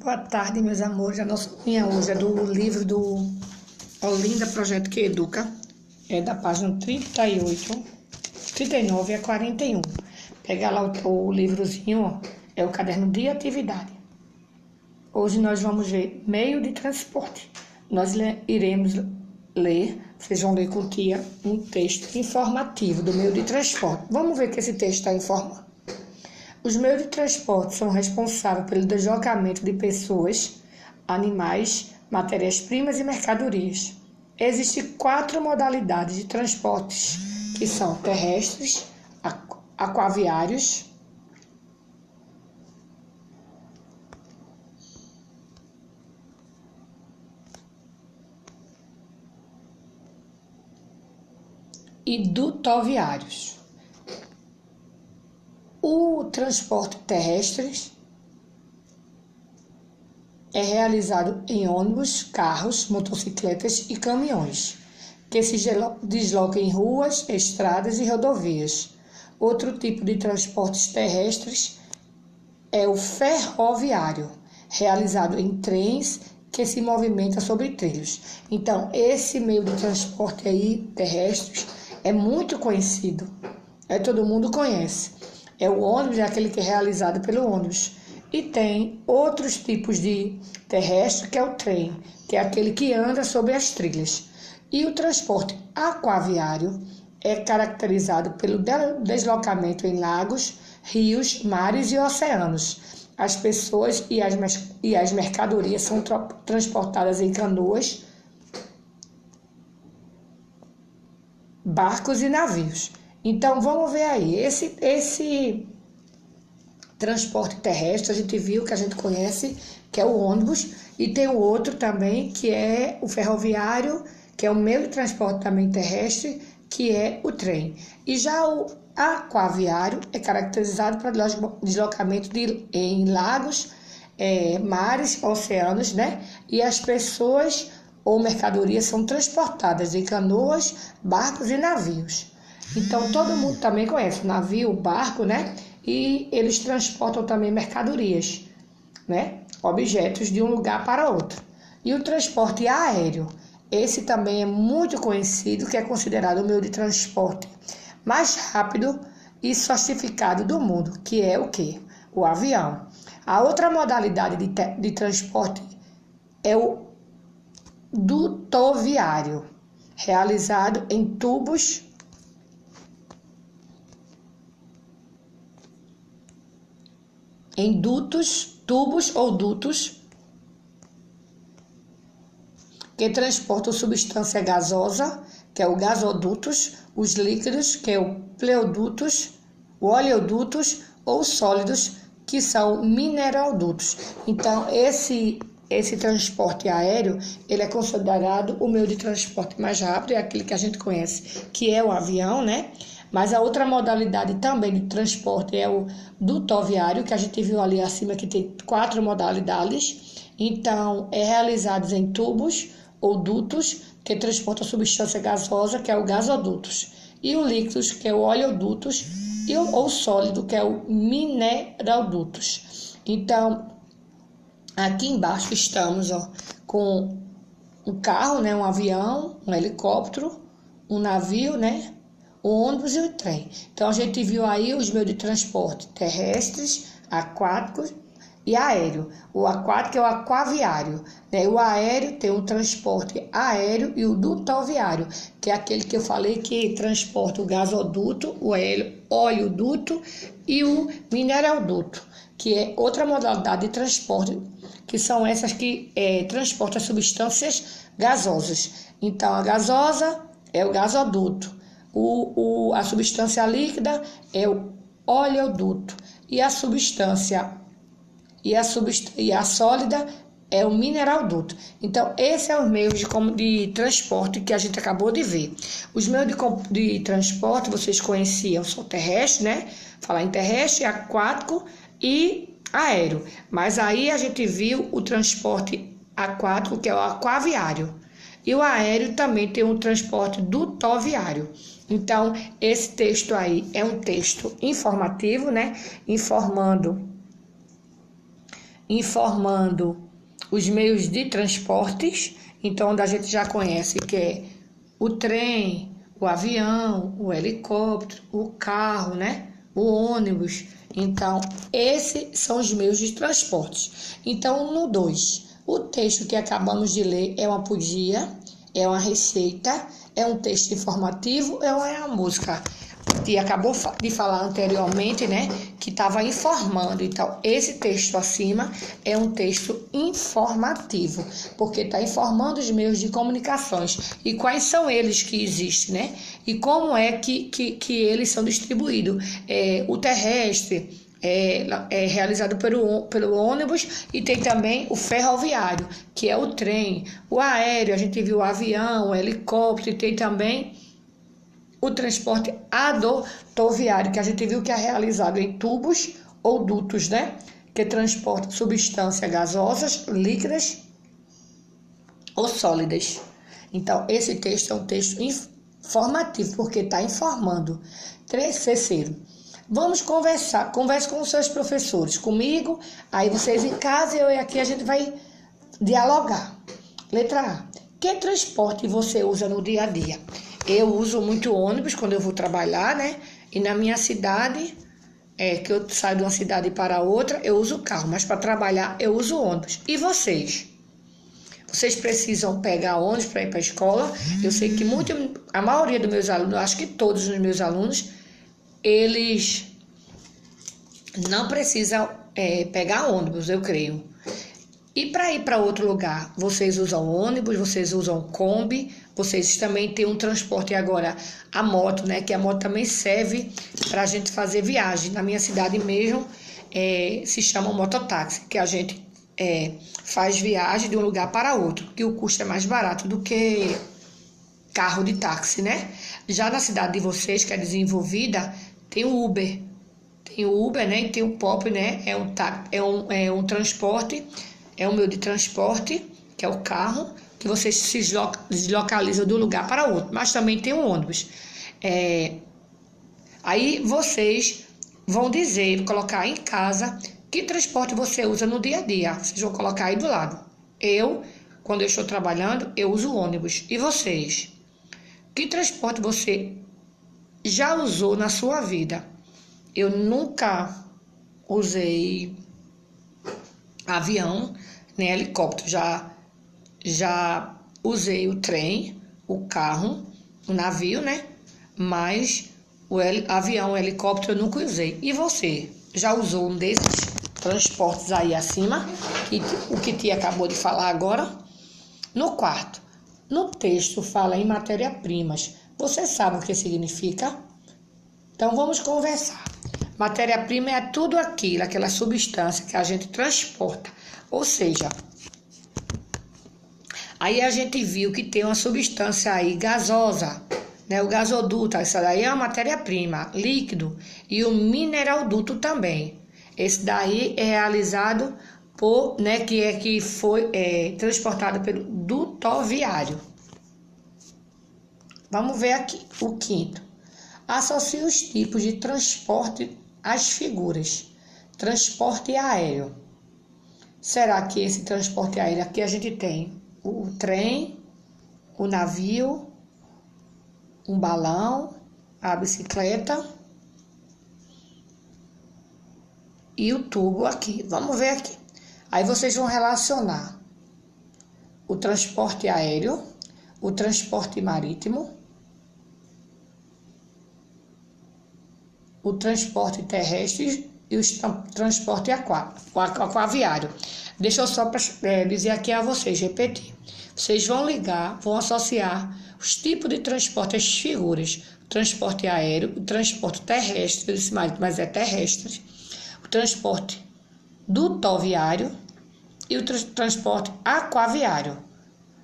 Boa tarde, meus amores. A nossa linha hoje é do livro do Olinda Projeto que Educa. É da página 38, 39 a 41. Pega lá o livrozinho, ó, é o caderno de atividade. Hoje nós vamos ver meio de transporte. Nós iremos ler, vocês vão ler com tia, um texto informativo do meio de transporte. Vamos ver que esse texto está informando. Os meios de transporte são responsáveis pelo deslocamento de pessoas, animais, matérias-primas e mercadorias. Existem 4 modalidades de transportes, que são terrestres, aquaviários, e dutoviários. O transporte terrestre é realizado em ônibus, carros, motocicletas e caminhões, que se deslocam em ruas, estradas e rodovias. Outro tipo de transportes terrestres é o ferroviário, realizado em trens que se movimentam sobre trilhos. Então, esse meio de transporte aí, terrestre, é muito conhecido, todo mundo conhece. É o ônibus, é aquele que é realizado pelo ônibus. E tem outros tipos de terrestre, que é o trem, que é aquele que anda sobre as trilhas. E o transporte aquaviário é caracterizado pelo deslocamento em lagos, rios, mares e oceanos. As pessoas e as mercadorias são transportadas em canoas, barcos e navios. Então, vamos ver aí, esse transporte terrestre, a gente viu que a gente conhece, que é o ônibus, e tem o outro também, que é o ferroviário, que é o meio de transporte também terrestre, que é o trem. E já o aquaviário é caracterizado para deslocamento em lagos, mares, oceanos, né? E as pessoas ou mercadorias são transportadas em canoas, barcos e navios. Então, todo mundo também conhece o navio, o barco, né? E eles transportam também mercadorias, né? Objetos de um lugar para outro. E o transporte aéreo, esse também é muito conhecido, que é considerado o meio de transporte mais rápido e sofisticado do mundo, que é o quê? O avião. A outra modalidade de transporte é o dutoviário, realizado em tubos, tubos ou dutos, que transportam substância gasosa, que é o gasodutos, os líquidos, que é o pleodutos, o oleodutos ou sólidos, que são mineralodutos. Então, esse transporte aéreo, ele é considerado o meio de transporte mais rápido, é aquele que a gente conhece, que é o avião, né? Mas a outra modalidade também de transporte é o dutoviário, que a gente viu ali acima que tem 4 modalidades. Então, é realizado em tubos ou dutos, que transportam substância gasosa, que é o gasodutos. E o líquidos, que é o oleodutos, e o sólido, que é o mineralodutos. Então, aqui embaixo estamos com um carro, né, um avião, um helicóptero, um navio, né? O ônibus e o trem. Então, a gente viu aí os meios de transporte terrestres, aquáticos e aéreo. O aquático é o aquaviário, né? O aéreo tem o transporte aéreo e o dutoviário, que é aquele que eu falei que transporta o gasoduto, o oleoduto e o mineraloduto, que é outra modalidade de transporte, que são essas que transportam substâncias gasosas. Então, a gasosa é o gasoduto. A substância líquida é o oleoduto e a sólida é o mineraloduto. Então, esses são os meios de transporte que a gente acabou de ver. Os meios de transporte vocês conheciam, são terrestre, né? Falar em terrestre, aquático e aéreo. Mas aí a gente viu o transporte aquático, que é o aquaviário. E o aéreo também tem um transporte dutoviário. Então, esse texto aí é um texto informativo, né? Informando informando os meios de transportes, então onde a gente já conhece que é o trem, o avião, o helicóptero, o carro, né? O ônibus. Então, esses são os meios de transportes. Então, no 2, o texto que acabamos de ler é uma poesia, é uma receita, é um texto informativo, é uma música. Que acabou de falar anteriormente, né, que estava informando. Então, esse texto acima é um texto informativo, porque está informando os meios de comunicações e quais são eles que existem, né, e como é que eles são distribuídos. O terrestre é realizado pelo ônibus e tem também o ferroviário, que é o trem. O aéreo, a gente viu o avião, o helicóptero, e tem também o transporte aeroviário, que a gente viu que é realizado em tubos ou dutos, né? Que transporta substâncias gasosas, líquidas ou sólidas. Então, esse texto é um texto informativo, porque está informando. Terceiro, vamos conversar. Converse com os seus professores, comigo, aí vocês em casa e eu aqui, a gente vai dialogar. Letra A. Que transporte você usa no dia a dia? Eu uso muito ônibus quando eu vou trabalhar, né? E na minha cidade, que eu saio de uma cidade para outra, eu uso carro. Mas para trabalhar, eu uso ônibus. E vocês? Vocês precisam pegar ônibus para ir para a escola? Eu sei que a maioria dos meus alunos, acho que todos os meus alunos, eles não precisam pegar ônibus, eu creio. E para ir para outro lugar, vocês usam ônibus, vocês usam Kombi, vocês também têm um transporte agora, a moto, né? Que a moto também serve para a gente fazer viagem. Na minha cidade mesmo, se chama mototáxi, que a gente faz viagem de um lugar para outro, que o custo é mais barato do que carro de táxi, né? Já na cidade de vocês, que é desenvolvida, tem o Uber. Tem o Uber, né? E tem o Pop, né? É um transporte. É um meio de transporte, que é o carro, que vocês se deslocalizam de um lugar para outro. Mas também tem um ônibus. Aí vocês vão colocar em casa que transporte você usa no dia a dia. Vocês vão colocar aí do lado. Quando eu estou trabalhando, eu uso ônibus. E vocês? Que transporte você já usou na sua vida? Eu nunca usei avião, nem helicóptero. Já usei o trem, o carro, o navio, né? Mas o avião, o helicóptero eu nunca usei. E você? Já usou um desses transportes aí acima? O que tia acabou de falar agora? No 4, no texto fala em matéria-primas. Você sabe o que significa? Então vamos conversar. Matéria-prima é tudo aquilo, aquela substância que a gente transporta. Ou seja, aí a gente viu que tem uma substância aí gasosa, né? O gasoduto, essa daí é uma matéria-prima, líquido, e o mineralduto também. Esse daí é realizado que foi transportado pelo dutoviário. Vamos ver aqui o 5º. Associe os tipos de transporte às figuras. Transporte aéreo. Será que esse transporte aéreo aqui a gente tem o trem, o navio, um balão, a bicicleta e o tubo aqui. Vamos ver aqui. Aí vocês vão relacionar o transporte aéreo, o transporte marítimo, o transporte terrestre e o transporte aquaviário. Deixa eu só dizer aqui a vocês, repetir. Vocês vão vão associar os tipos de transporte às figuras. O transporte aéreo, o transporte terrestre, eu disse marítimo, mas é terrestre. O transporte dutoviário e o transporte aquaviário.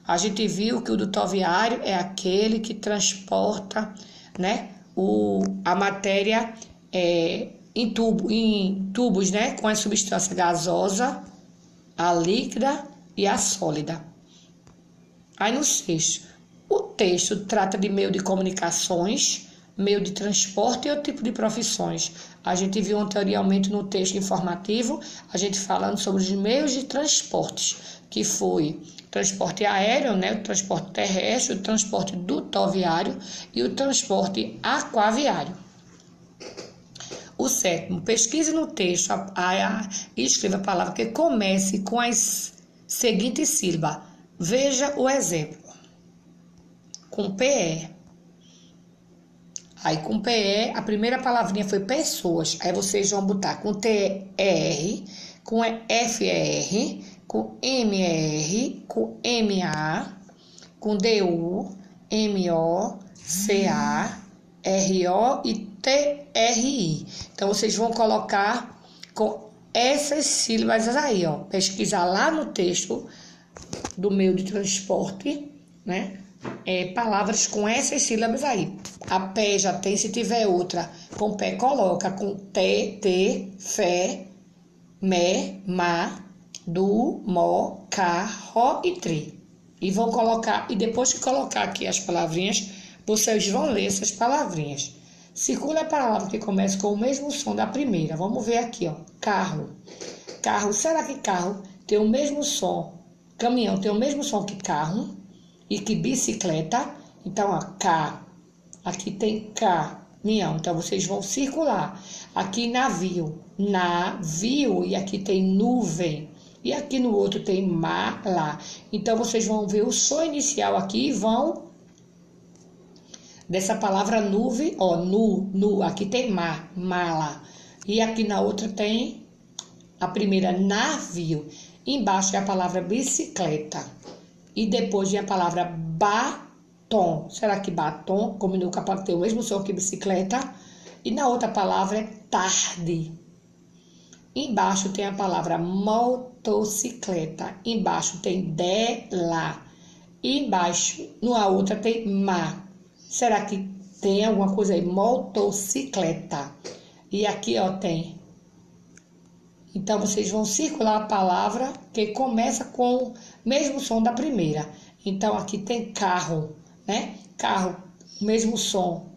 A gente viu que o dutoviário é aquele que transporta, né, a matéria em tubos, né, com a substância gasosa, a líquida e a sólida. Aí no 6, o texto trata de meio de comunicações, meio de transporte e o tipo de profissões. A gente viu anteriormente no texto informativo, a gente falando sobre os meios de transportes, que foi o transporte aéreo, né, o transporte terrestre, o transporte dutoviário e o transporte aquaviário. O sétimo, pesquise no texto e escreva a palavra que comece com as seguintes sílabas. Veja o exemplo. Com PE. Aí com PE, a primeira palavrinha foi pessoas. Aí vocês vão botar com TR, com FR, com MR, com MA, com DU, MO, CA, RO e TRI. Então, vocês vão colocar com essas sílabas aí, ó. Pesquisar lá no texto do meio de transporte, né? Palavras com essas sílabas aí. A pé já tem, se tiver outra com pé, coloca com T, fé, me, ma, du, mo, ca, ro e tri. E vão colocar, e depois que colocar aqui as palavrinhas, vocês vão ler essas palavrinhas. Circula a palavra que começa com o mesmo som da primeira. Vamos ver aqui, ó. Carro. Carro, será que carro tem o mesmo som? Caminhão tem o mesmo som que carro e que bicicleta? Então, ó, K. Aqui tem caminhão. Então, vocês vão circular. Aqui, navio. Navio. E aqui tem nuvem. E aqui no outro tem mala. Então, vocês vão ver o som inicial aqui e vão... Dessa palavra nuvem, ó, nu. Aqui tem mala. E aqui na outra tem a primeira, navio. Embaixo é a palavra bicicleta. E depois vem a palavra batom. Será que batom combinou com a ter o mesmo som que bicicleta? E na outra palavra é tarde. Embaixo tem a palavra motocicleta. Embaixo tem dela. E embaixo, na outra tem ma. Será que tem alguma coisa aí? Motocicleta. E aqui, ó, tem. Então, vocês vão circular a palavra que começa com o mesmo som da primeira. Então, aqui tem carro, né? Carro, o mesmo som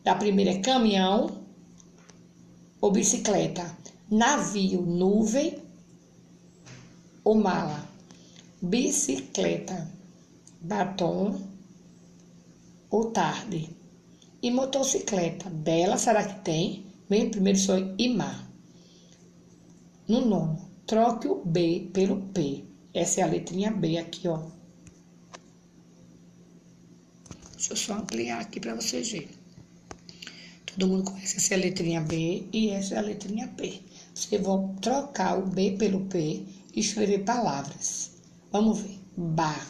da primeira é caminhão ou bicicleta. Navio, nuvem ou mala. Bicicleta, batom ou tarde. E motocicleta, dela, será que tem? Bem, primeiro som e mar. No nono, troque o B pelo P. Essa é a letrinha B aqui, ó. Deixa eu só ampliar aqui para vocês verem. Todo mundo conhece essa é a letrinha B e essa é a letrinha P. Vocês vão trocar o B pelo P e escrever palavras. Vamos ver. Bar.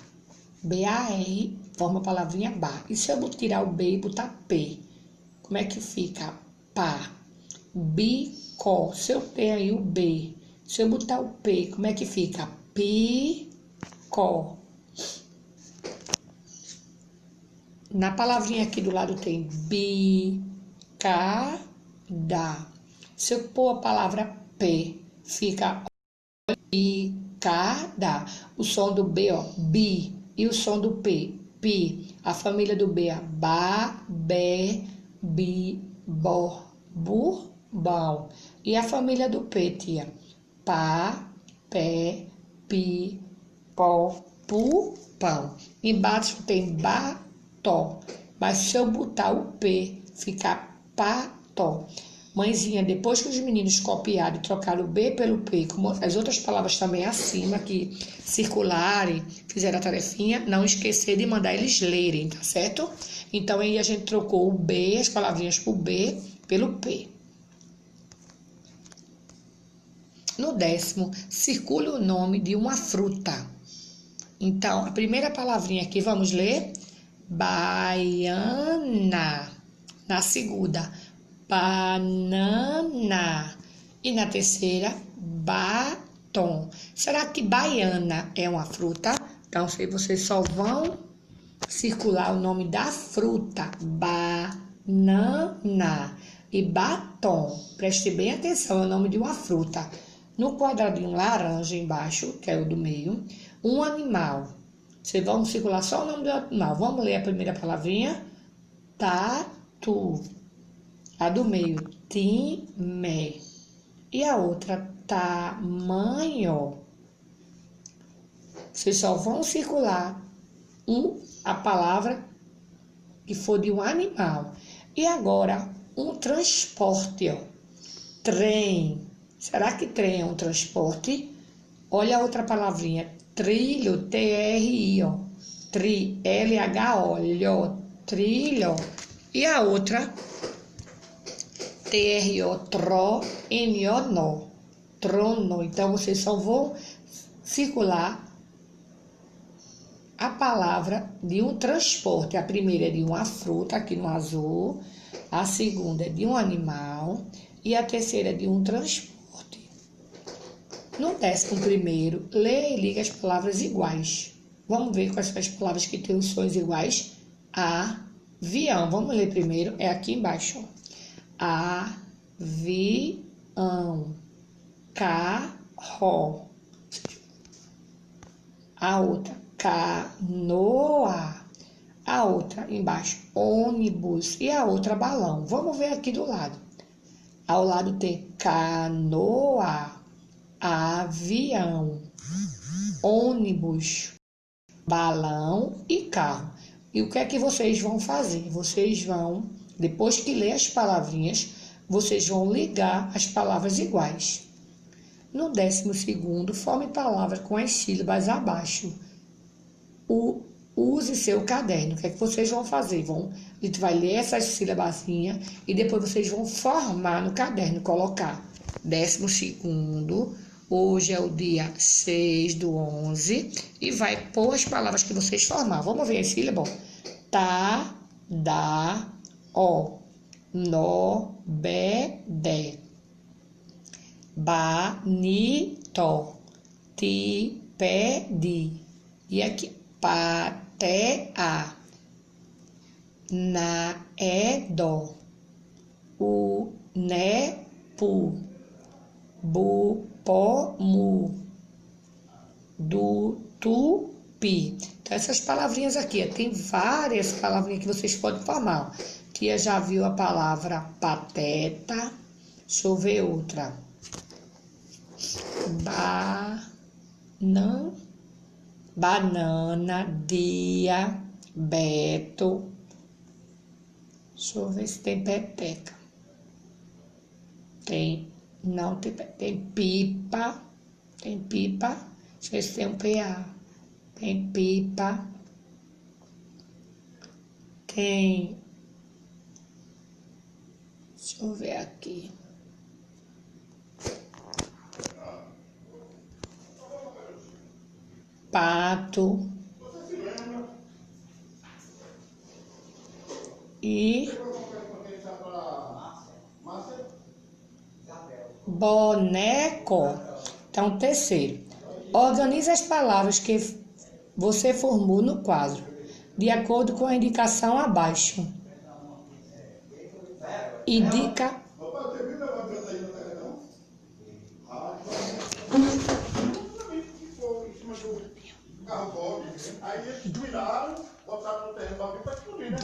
B-A-R, forma a palavrinha bar. E se eu tirar o B e botar P? Como é que fica? Pá. Bicó. Se eu ter aí o B, se eu botar o P, como é que fica? Picó. Na palavrinha aqui do lado tem bicada. Se eu pôr a palavra P, fica bicada. O som do B, ó, bi. E o som do P, pi. A família do B é ba, be, bi, bo, bu, bom. E a família do P, tia? Pá, pé, pi, pó, pu, pão. Embaixo tem batom. Mas se eu botar o P, fica pató. Mãezinha, depois que os meninos copiaram e trocaram o B pelo P, como as outras palavras também acima, que circularem, fizeram a tarefinha, não esquecer de mandar eles lerem, tá certo? Então, aí a gente trocou o B, as palavrinhas por B, pelo P. No 10º, circule o nome de uma fruta. Então, a primeira palavrinha aqui, vamos ler? Baiana. Na segunda, banana. E na terceira, batom. Será que baiana é uma fruta? Então, vocês só vão circular o nome da fruta. Banana. E batom. Preste bem atenção, é o nome de uma fruta. No quadradinho laranja embaixo, que é o do meio, um animal. Vocês vão circular só o nome do animal. Vamos ler a primeira palavrinha. Tatu. A do meio, time. E a outra, tamanho. Vocês só vão circular a palavra que for de um animal. E agora, um transporte, ó. Trem. Será que trem é um transporte? Olha a outra palavrinha. Trilho, T-R-I-O. L-H-O. Trilho. E a outra, T-R-O, N-O, trono. Então, vocês só vão circular a palavra de um transporte. A primeira é de uma fruta, aqui no azul. A segunda é de um animal. E a terceira é de um transporte. No 11º, lê e liga as palavras iguais. Vamos ver quais são as palavras que têm os sons iguais. Avião. Vamos ler primeiro. É aqui embaixo. Avião. Carro. A outra. Canoa. A outra embaixo. Ônibus. E a outra balão. Vamos ver aqui do lado. Ao lado tem canoa. Avião. Ônibus. Balão e carro. E o que é que vocês vão fazer? Vocês vão, depois que ler as palavrinhas, vocês vão ligar as palavras iguais. No 12º, forme palavras com as sílabas abaixo. Use seu caderno. O que é que vocês vão fazer? A gente vai ler essas sílabazinhas e depois vocês vão formar no caderno, colocar 12º. Hoje é o dia 6/11 e vai pôr as palavras que vocês formaram. Vamos ver as sílabas? Tá, dá, ó, nó, bé, dé. Bonito, ti, pé, di. E aqui, paté, a. Na, é, dó. O, né, pu. Bu, pó, mu. Du, tu, pi. Então, essas palavrinhas aqui, tem várias palavrinhas que vocês podem formar. Tia já viu a palavra pateta. Deixa eu ver outra. Banana, dia, beto. Deixa eu ver se tem peteca. Não tem pipa. Tem pipa. Deixa eu ver se tem um PA. Tem pipa. Tem. Deixa eu ver aqui. Pato. E boneco. Então, terceiro. Organize as palavras que você formou no quadro, de acordo com a indicação abaixo. Indica. Aí eles viraram, botaram no terreno alguém para explodir, né?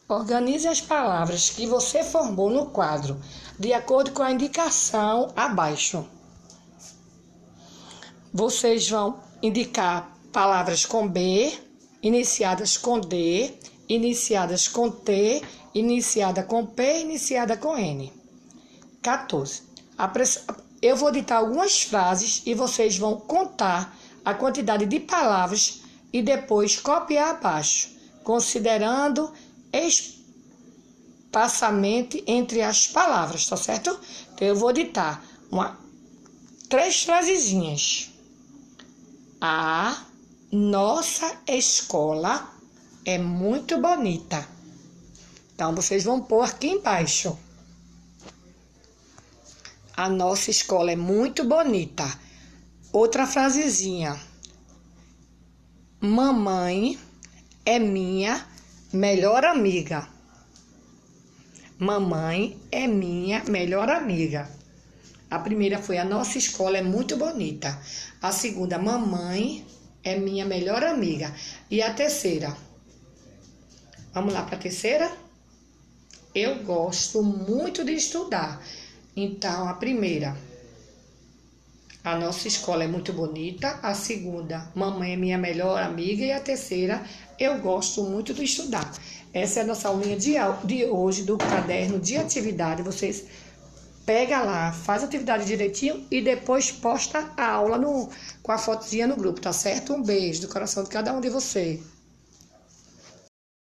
Organize as palavras que você formou no quadro, de acordo com a indicação abaixo. Vocês vão indicar palavras com B, iniciadas com D, iniciadas com T, iniciada com P, iniciada com N. 14. Eu vou ditar algumas frases e vocês vão contar a quantidade de palavras e depois copiar abaixo, considerando espaçamento entre as palavras, tá certo? Então, eu vou ditar 3 frasezinhas. A nossa escola é muito bonita. Então, vocês vão pôr aqui embaixo. A nossa escola é muito bonita. Outra frasezinha. Mamãe é minha melhor amiga. Mamãe é minha melhor amiga. A primeira foi: a nossa escola é muito bonita. A segunda: mamãe é minha melhor amiga. E a terceira? Vamos lá para a terceira? Eu gosto muito de estudar. Então, a primeira: a nossa escola é muito bonita. A segunda: mamãe é minha melhor amiga. E a terceira: eu gosto muito de estudar. Essa é a nossa aulinha de hoje do caderno de atividade. Vocês pega lá, faz a atividade direitinho e depois posta a aula com a fotozinha no grupo, tá certo? Um beijo do coração de cada um de vocês.